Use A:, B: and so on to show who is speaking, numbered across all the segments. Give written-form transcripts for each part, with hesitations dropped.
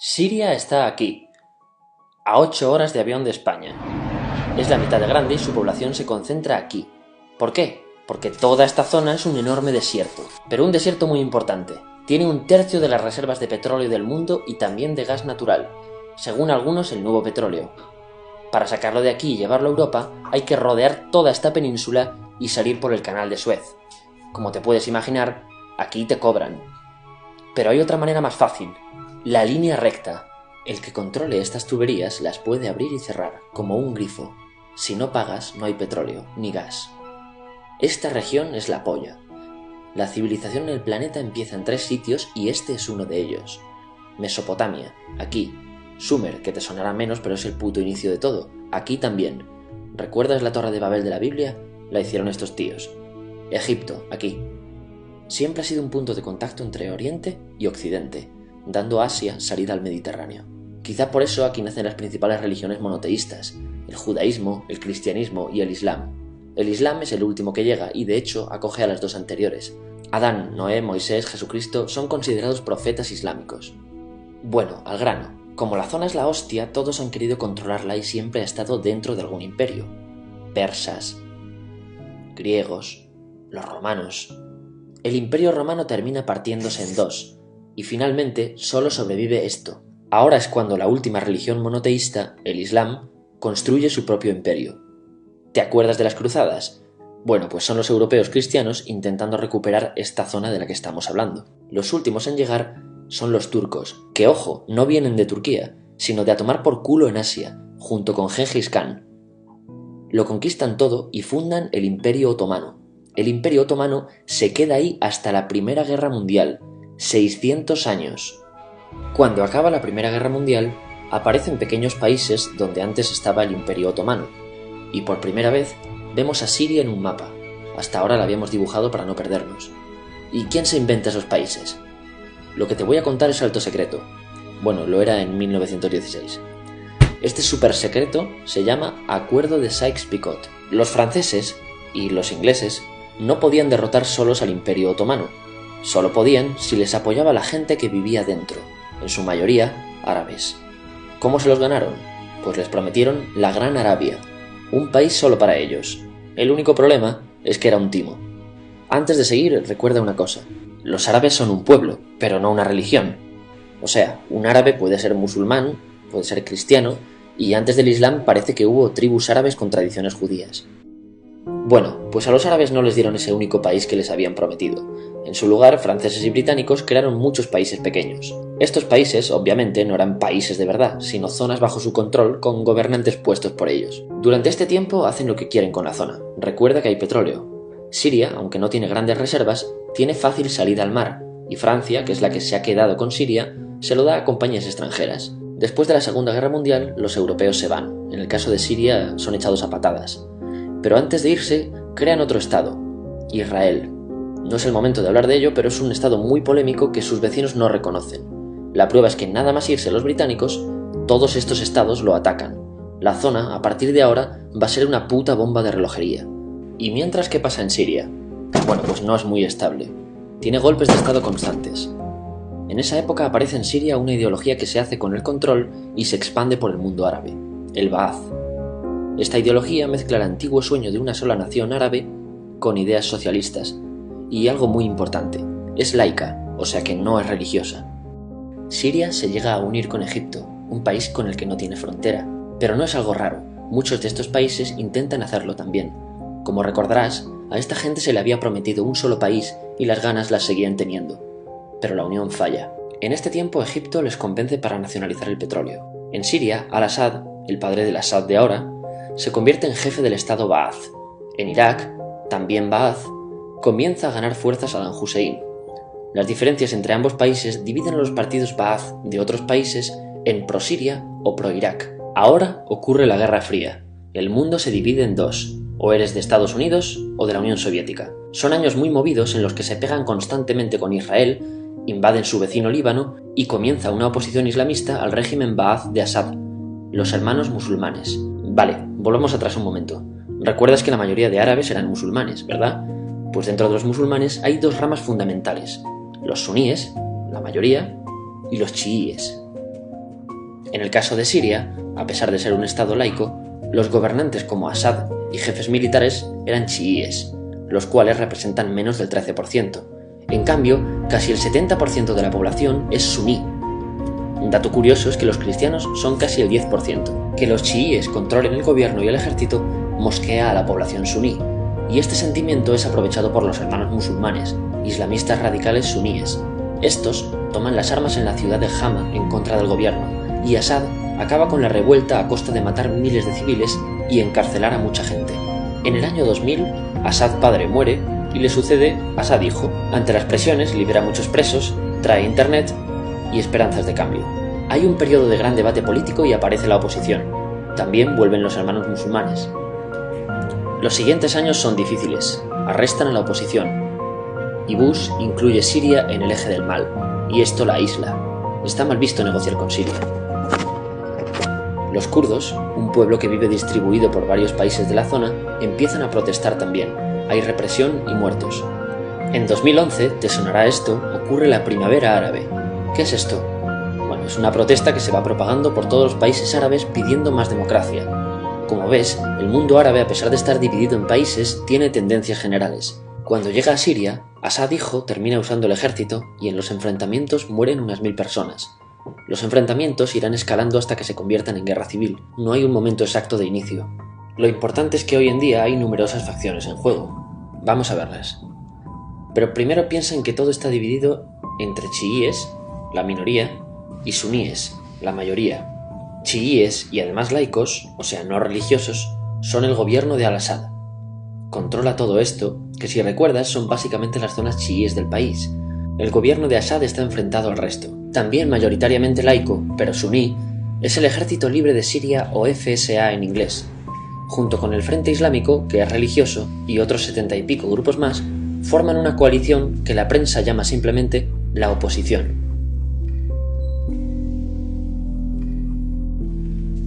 A: Siria está aquí, a 8 horas de avión de España. Es la mitad de grande y su población se concentra aquí. ¿Por qué? Porque toda esta zona es un enorme desierto, pero un desierto muy importante. Tiene 1/3 de las reservas de petróleo del mundo y también de gas natural, según algunos el nuevo petróleo. Para sacarlo de aquí y llevarlo a Europa, hay que rodear toda esta península y salir por el canal de Suez. Como te puedes imaginar, aquí te cobran. Pero hay otra manera más fácil, la línea recta. El que controle estas tuberías las puede abrir y cerrar, como un grifo. Si no pagas, no hay petróleo, ni gas. Esta región es la polla. La civilización en el planeta empieza en 3 sitios y este es uno de ellos. Mesopotamia, aquí. Sumer, que te sonará menos, pero es el puto inicio de todo. Aquí también. ¿Recuerdas la Torre de Babel de la Biblia? La hicieron estos tíos. Egipto, aquí. Siempre ha sido un punto de contacto entre Oriente y Occidente, dando a Asia salida al Mediterráneo. Quizá por eso aquí nacen las principales religiones monoteístas, el judaísmo, el cristianismo y el islam. El islam es el último que llega y de hecho acoge a las 2 anteriores. Adán, Noé, Moisés, Jesucristo son considerados profetas islámicos. Bueno, al grano. Como la zona es la hostia, todos han querido controlarla y siempre ha estado dentro de algún imperio. Persas, griegos, los romanos. El imperio romano termina partiéndose en 2, y finalmente solo sobrevive esto. Ahora es cuando la última religión monoteísta, el Islam, construye su propio imperio. ¿Te acuerdas de las cruzadas? Bueno, pues son los europeos cristianos intentando recuperar esta zona de la que estamos hablando. Los últimos en llegar son los turcos, que ojo, no vienen de Turquía, sino de a tomar por culo en Asia, junto con Gengis Khan. Lo conquistan todo y fundan el Imperio Otomano. El Imperio Otomano se queda ahí hasta la Primera Guerra Mundial, 600 años. Cuando acaba la Primera Guerra Mundial, aparecen pequeños países donde antes estaba el Imperio Otomano, y por primera vez vemos a Siria en un mapa. Hasta ahora la habíamos dibujado para no perdernos. ¿Y quién se inventa esos países? Lo que te voy a contar es alto secreto. Bueno, lo era en 1916. Este súper secreto se llama Acuerdo de Sykes-Picot. Los franceses y los ingleses no podían derrotar solos al Imperio Otomano. Solo podían si les apoyaba la gente que vivía dentro, en su mayoría árabes. ¿Cómo se los ganaron? Pues les prometieron la Gran Arabia, un país solo para ellos. El único problema es que era un timo. Antes de seguir, recuerda una cosa. Los árabes son un pueblo, pero no una religión. O sea, un árabe puede ser musulmán, puede ser cristiano, y antes del Islam parece que hubo tribus árabes con tradiciones judías. Bueno, pues a los árabes no les dieron ese único país que les habían prometido. En su lugar, franceses y británicos crearon muchos países pequeños. Estos países, obviamente, no eran países de verdad, sino zonas bajo su control con gobernantes puestos por ellos. Durante este tiempo hacen lo que quieren con la zona. Recuerda que hay petróleo. Siria, aunque no tiene grandes reservas, tiene fácil salida al mar, y Francia, que es la que se ha quedado con Siria, se lo da a compañías extranjeras. Después de la Segunda Guerra Mundial, los europeos se van. En el caso de Siria, son echados a patadas. Pero antes de irse, crean otro estado, Israel. No es el momento de hablar de ello, pero es un estado muy polémico que sus vecinos no reconocen. La prueba es que nada más irse los británicos, todos estos estados lo atacan. La zona, a partir de ahora, va a ser una puta bomba de relojería. ¿Y mientras qué pasa en Siria? Bueno, pues no es muy estable. Tiene golpes de estado constantes. En esa época aparece en Siria una ideología que se hace con el control y se expande por el mundo árabe, el Ba'ath. Esta ideología mezcla el antiguo sueño de una sola nación árabe con ideas socialistas. Y algo muy importante, es laica, o sea que no es religiosa. Siria se llega a unir con Egipto, un país con el que no tiene frontera. Pero no es algo raro, muchos de estos países intentan hacerlo también. Como recordarás, a esta gente se le había prometido un solo país y las ganas las seguían teniendo. Pero la unión falla. En este tiempo Egipto les convence para nacionalizar el petróleo. En Siria, Al-Assad, el padre del Assad de ahora, se convierte en jefe del estado Ba'ath. En Irak, también Ba'ath, comienza a ganar fuerza Saddam Hussein. Las diferencias entre ambos países dividen a los partidos Ba'ath de otros países en pro-Siria o pro-Irak. Ahora ocurre la Guerra Fría. El mundo se divide en 2, o eres de Estados Unidos o de la Unión Soviética. Son años muy movidos en los que se pegan constantemente con Israel, invaden su vecino Líbano y comienza una oposición islamista al régimen Ba'ath de Assad, los hermanos musulmanes. Vale, volvamos atrás un momento. Recuerdas que la mayoría de árabes eran musulmanes, ¿verdad? Pues dentro de los musulmanes hay 2 ramas fundamentales, los suníes, la mayoría, y los chiíes. En el caso de Siria, a pesar de ser un estado laico, los gobernantes como Assad y jefes militares eran chiíes, los cuales representan menos del 13%. En cambio, casi el 70% de la población es suní. Un dato curioso es que los cristianos son casi el 10%. Que los chiíes controlen el gobierno y el ejército mosquea a la población suní, y este sentimiento es aprovechado por los hermanos musulmanes, islamistas radicales suníes. Estos toman las armas en la ciudad de Hama en contra del gobierno, y Assad acaba con la revuelta a costa de matar miles de civiles y encarcelar a mucha gente. En el año 2000, Assad padre muere y le sucede Assad hijo. Ante las presiones libera a muchos presos, trae internet y esperanzas de cambio. Hay un periodo de gran debate político y aparece la oposición. También vuelven los hermanos musulmanes. Los siguientes años son difíciles. Arrestan a la oposición. Y Bush incluye Siria en el eje del mal, y esto la aísla. Está mal visto negociar con Siria. Los kurdos, un pueblo que vive distribuido por varios países de la zona, empiezan a protestar también. Hay represión y muertos. En 2011, te sonará esto, ocurre la Primavera Árabe. ¿Qué es esto? Bueno, es una protesta que se va propagando por todos los países árabes pidiendo más democracia. Como ves, el mundo árabe, a pesar de estar dividido en países, tiene tendencias generales. Cuando llega a Siria, Assad hijo termina usando el ejército y en los enfrentamientos mueren unas 1000 personas. Los enfrentamientos irán escalando hasta que se conviertan en guerra civil. No hay un momento exacto de inicio. Lo importante es que hoy en día hay numerosas facciones en juego. Vamos a verlas. Pero primero piensa en que todo está dividido entre chiíes, la minoría, y suníes, la mayoría. Chiíes y además laicos, o sea no religiosos, son el gobierno de Al-Assad. Controla todo esto, que si recuerdas son básicamente las zonas chiíes del país. El gobierno de Assad está enfrentado al resto. También mayoritariamente laico, pero suní, es el Ejército Libre de Siria o FSA en inglés. Junto con el Frente Islámico, que es religioso, y otros 70 y pico grupos más, forman una coalición que la prensa llama simplemente la oposición.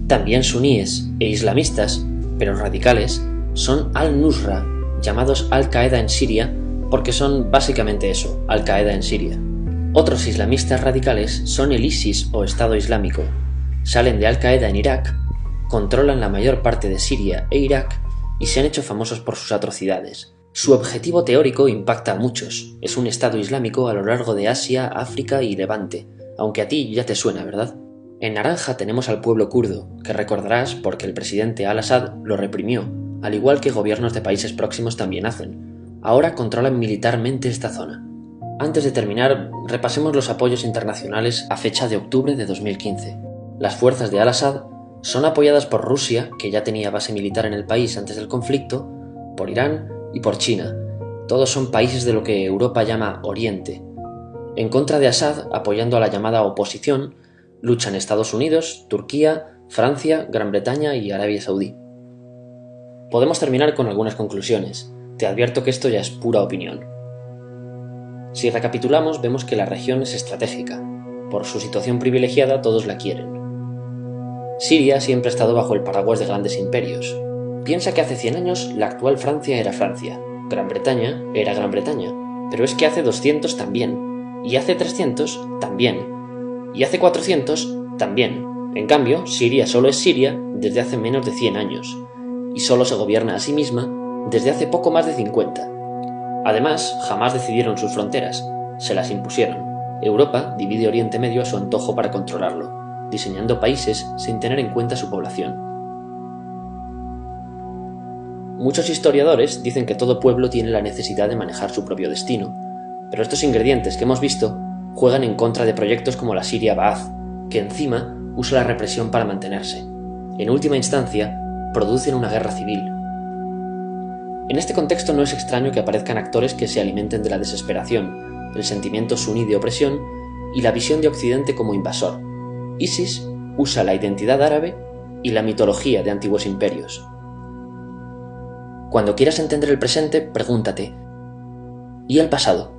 A: También suníes e islamistas, pero radicales, son Al-Nusra, llamados Al-Qaeda en Siria, porque son básicamente eso, Al-Qaeda en Siria. Otros islamistas radicales son el ISIS o Estado Islámico. Salen de Al-Qaeda en Irak, controlan la mayor parte de Siria e Irak y se han hecho famosos por sus atrocidades. Su objetivo teórico impacta a muchos. Es un Estado Islámico a lo largo de Asia, África y Levante, aunque a ti ya te suena, ¿verdad? En naranja tenemos al pueblo kurdo, que recordarás porque el presidente Al-Assad lo reprimió, al igual que gobiernos de países próximos también hacen. Ahora controlan militarmente esta zona. Antes de terminar, repasemos los apoyos internacionales a fecha de octubre de 2015. Las fuerzas de Al-Assad son apoyadas por Rusia, que ya tenía base militar en el país antes del conflicto, por Irán y por China. Todos son países de lo que Europa llama Oriente. En contra de Assad, apoyando a la llamada oposición, luchan Estados Unidos, Turquía, Francia, Gran Bretaña y Arabia Saudí. Podemos terminar con algunas conclusiones. Te advierto que esto ya es pura opinión. Si recapitulamos, vemos que la región es estratégica. Por su situación privilegiada, todos la quieren. Siria siempre ha estado bajo el paraguas de grandes imperios. Piensa que hace 100 años la actual Francia era Francia, Gran Bretaña era Gran Bretaña, pero es que hace 200 también, y hace 300 también, y hace 400 también. En cambio, Siria solo es Siria desde hace menos de 100 años, y solo se gobierna a sí misma desde hace poco más de 50. Además, jamás decidieron sus fronteras, se las impusieron. Europa divide Oriente Medio a su antojo para controlarlo, diseñando países sin tener en cuenta su población. Muchos historiadores dicen que todo pueblo tiene la necesidad de manejar su propio destino, pero estos ingredientes que hemos visto juegan en contra de proyectos como la Siria Ba'ath, que encima usa la represión para mantenerse. En última instancia, producen una guerra civil. En este contexto no es extraño que aparezcan actores que se alimenten de la desesperación, el sentimiento suní de opresión y la visión de Occidente como invasor. ISIS usa la identidad árabe y la mitología de antiguos imperios. Cuando quieras entender el presente, pregúntate: ¿y el pasado?